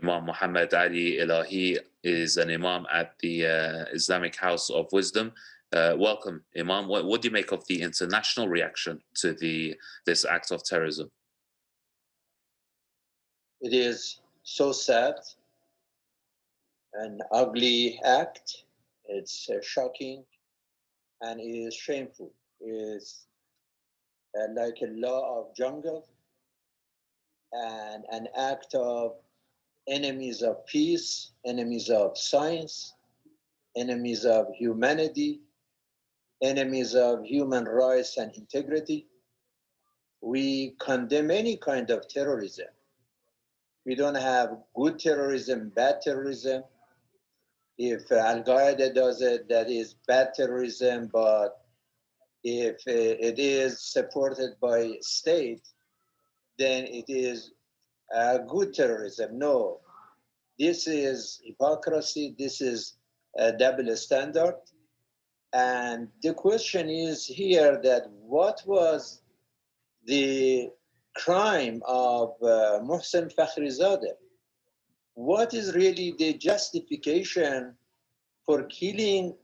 Imam Muhammad Ali Elahi is an Imam at the Islamic House of Wisdom. Welcome, Imam. What do you make of the international reaction to this act of terrorism? It is so sad, an ugly act. It's shocking and it is shameful. It's like a law of jungle and an act of enemies of peace, enemies of science, enemies of humanity, enemies of human rights and integrity. We condemn any kind of terrorism. We don't have good terrorism, bad terrorism. If Al-Qaeda does it, that is bad terrorism, but if it is supported by state, then it is good terrorism. No, this is hypocrisy, this is a double standard. And the question is here that what was the crime of MOHSEN FAKHRIZADEH? What is really the justification for killing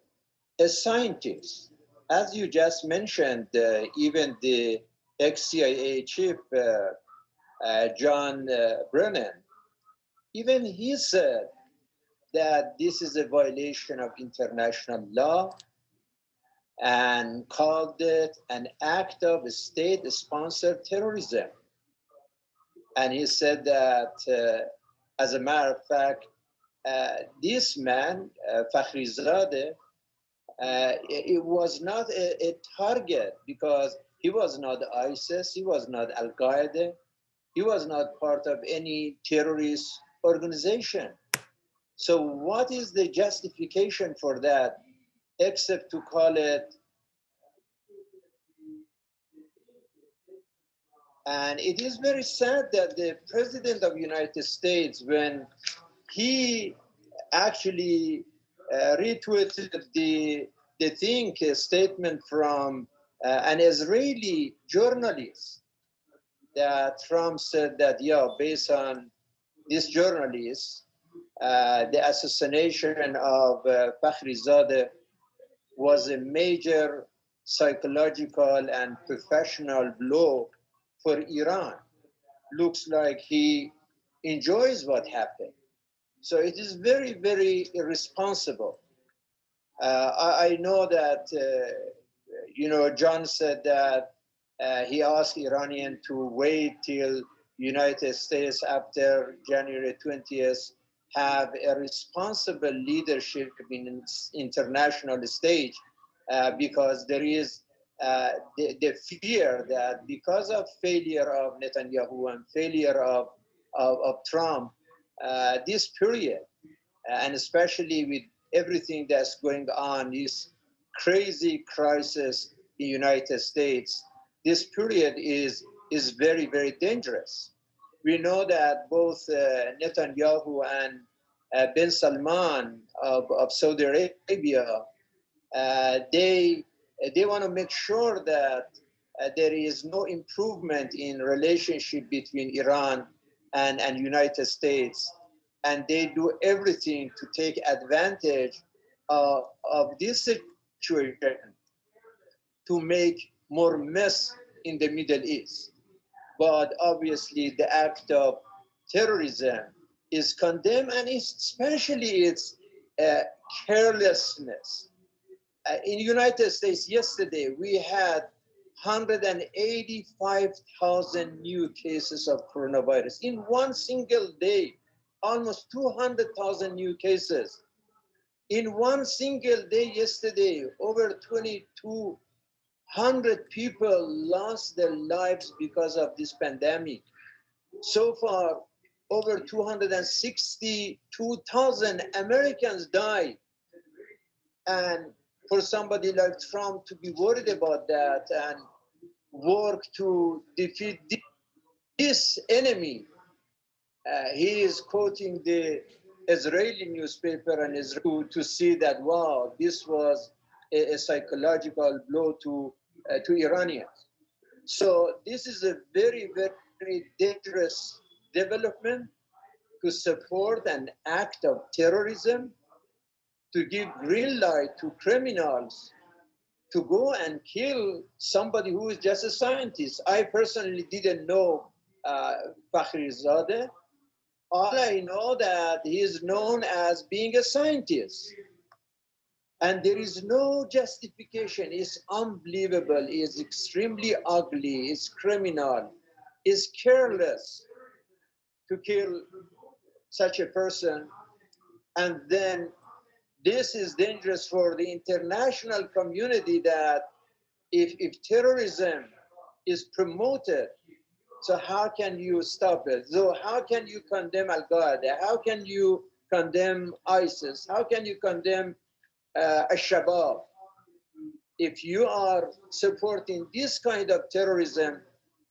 a scientist? As you just mentioned, even the ex-CIA chief, John Brennan, even he said that this is a violation of international law and called it an act of state-sponsored terrorism. And he said that, as a matter of fact, this man, Fakhrizadeh, it was not a target because he was not ISIS, he was not Al-Qaeda, he was not part of any terrorist organization. So what is the justification for that, except to call it? And it is very sad that the President of the United States, when he actually retweeted the statement from an Israeli journalist, that Trump said that, yeah, based on this journalist, the assassination of Fakhrizadeh was a major psychological and professional blow for Iran. Looks like he enjoys what happened. So it is very, very irresponsible. I know that, John said that he asked Iranian to wait till United States after January 20th have a responsible leadership in international stage because there is the fear that because of failure of Netanyahu and failure of Trump, this period, and especially with everything that's going on, this crazy crisis in the United States, this period is very, very dangerous. We know that both Netanyahu and bin Salman of Saudi Arabia, they want to make sure that there is no improvement in relationship between Iran and United States, and they do everything to take advantage of this situation to make more mess in the Middle East. But obviously the act of terrorism is condemned, and especially its carelessness. In the United States yesterday, we had 185,000 new cases of coronavirus. In one single day, almost 200,000 new cases. In one single day yesterday, over 2,200 people lost their lives because of this pandemic. So far, over 262,000 Americans died. And for somebody like Trump to be worried about that and work to defeat this enemy, he is quoting the Israeli newspaper and Israel to see that, wow, this was a psychological blow to Iranians. So this is a very, very dangerous development. to support an act of terrorism, to give green light to criminals to go and kill somebody who is just a scientist. I personally didn't know FAKHRIZADEH. All I know that he is known as being a scientist. And there is no justification. It's unbelievable. It's extremely ugly. It's criminal. It's careless to kill such a person. And then this is dangerous for the international community, that if terrorism is promoted, so how can you stop it? So how can you condemn Al-Qaeda? How can you condemn ISIS? How can you condemn Al-Shabaab? If you are supporting this kind of terrorism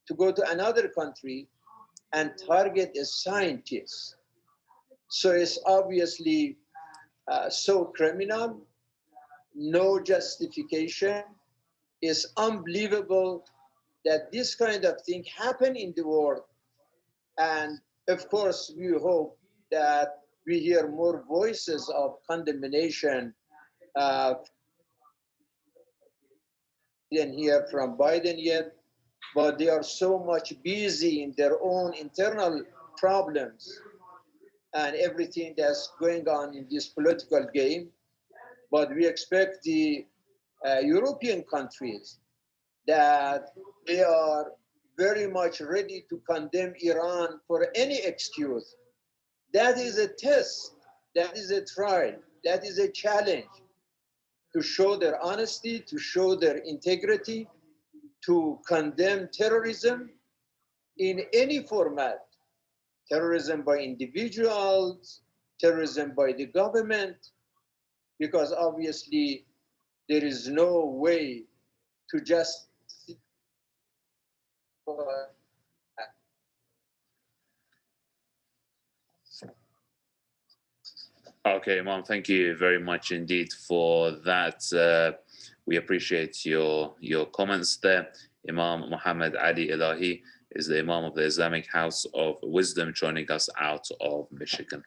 to go to another country and target a scientist. So it's obviously so criminal, no justification. It's unbelievable that this kind of thing happen in the world. And of course, we hope that we hear more voices of condemnation. Didn't hear from Biden yet, but they are so much busy in their own internal problems and everything that's going on in this political game. But we expect the European countries that they are very much ready to condemn Iran for any excuse. That is a test, that is a trial, that is a challenge to show their honesty, to show their integrity, to condemn terrorism in any format. Terrorism by individuals, terrorism by the government, because obviously there is no way to just Okay, Imam, thank you very much indeed for that. We appreciate your comments there. Imam Muhammad Ali Elahi is the Imam of the Islamic House of Wisdom, joining us out of Michigan.